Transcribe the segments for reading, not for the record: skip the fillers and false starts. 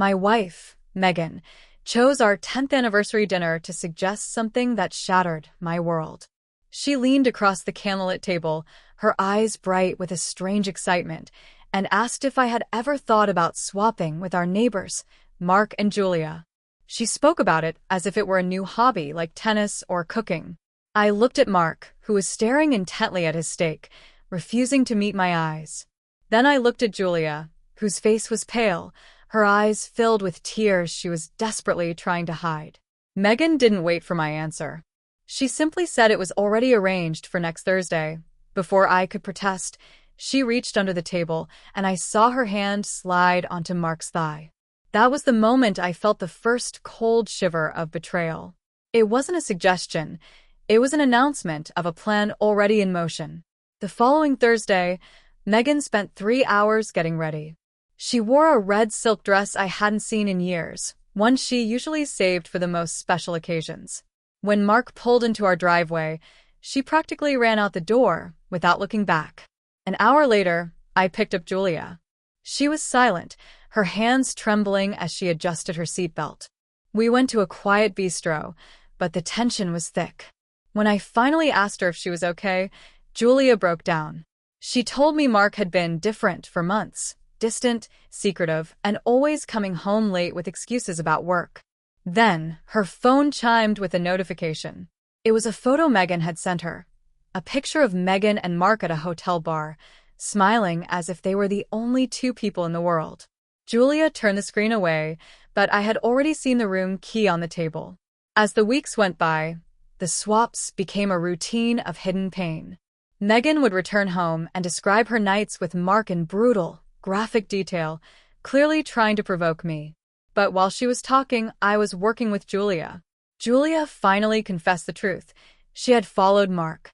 My wife, Megan, chose our 10th anniversary dinner to suggest something that shattered my world. She leaned across the candlelit table, her eyes bright with a strange excitement, and asked if I had ever thought about swapping with our neighbors, Mark and Julia. She spoke about it as if it were a new hobby like tennis or cooking. I looked at Mark, who was staring intently at his steak, refusing to meet my eyes. Then I looked at Julia, whose face was pale, her eyes filled with tears she was desperately trying to hide. Megan didn't wait for my answer. She simply said it was already arranged for next Thursday. Before I could protest, she reached under the table, and I saw her hand slide onto Mark's thigh. That was the moment I felt the first cold shiver of betrayal. It wasn't a suggestion. It was an announcement of a plan already in motion. The following Thursday, Megan spent 3 hours getting ready. She wore a red silk dress I hadn't seen in years, one she usually saved for the most special occasions. When Mark pulled into our driveway, she practically ran out the door without looking back. An hour later, I picked up Julia. She was silent, her hands trembling as she adjusted her seatbelt. We went to a quiet bistro, but the tension was thick. When I finally asked her if she was okay, Julia broke down. She told me Mark had been different for months, distant, secretive, and always coming home late with excuses about work. Then, her phone chimed with a notification. It was a photo Megan had sent her. A picture of Megan and Mark at a hotel bar, smiling as if they were the only two people in the world. Julia turned the screen away, but I had already seen the room key on the table. As the weeks went by, the swaps became a routine of hidden pain. Megan would return home and describe her nights with Mark in brutal, graphic detail, clearly trying to provoke me. But while she was talking, I was working with Julia. Julia finally confessed the truth. She had followed Mark.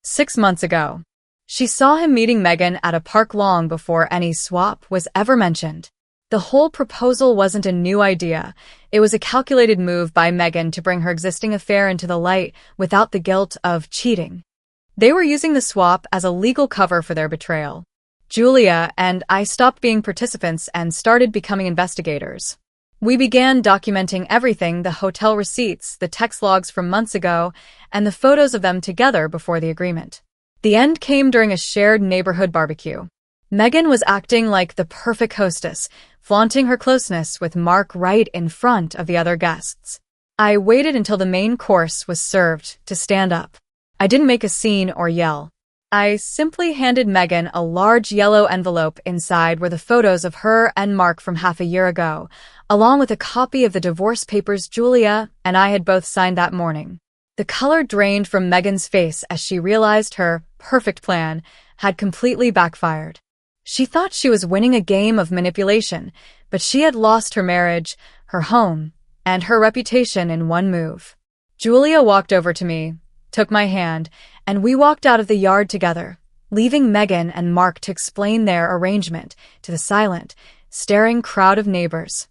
6 months ago. She saw him meeting Megan at a park long before any swap was ever mentioned. The whole proposal wasn't a new idea. It was a calculated move by Megan to bring her existing affair into the light without the guilt of cheating. They were using the swap as a legal cover for their betrayal. Julia and I stopped being participants and started becoming investigators. We began documenting everything: the hotel receipts, the text logs from months ago, and the photos of them together before the agreement. The end came during a shared neighborhood barbecue. Megan was acting like the perfect hostess, flaunting her closeness with Mark right in front of the other guests. I waited until the main course was served to stand up. I didn't make a scene or yell. I simply handed Megan a large yellow envelope. Inside were the photos of her and Mark from half a year ago, along with a copy of the divorce papers Julia and I had both signed that morning. The color drained from Megan's face as she realized her perfect plan had completely backfired. She thought she was winning a game of manipulation, but she had lost her marriage, her home, and her reputation in one move. Julia walked over to me, took my hand, and we walked out of the yard together, leaving Megan and Mark to explain their arrangement to the silent, staring crowd of neighbors.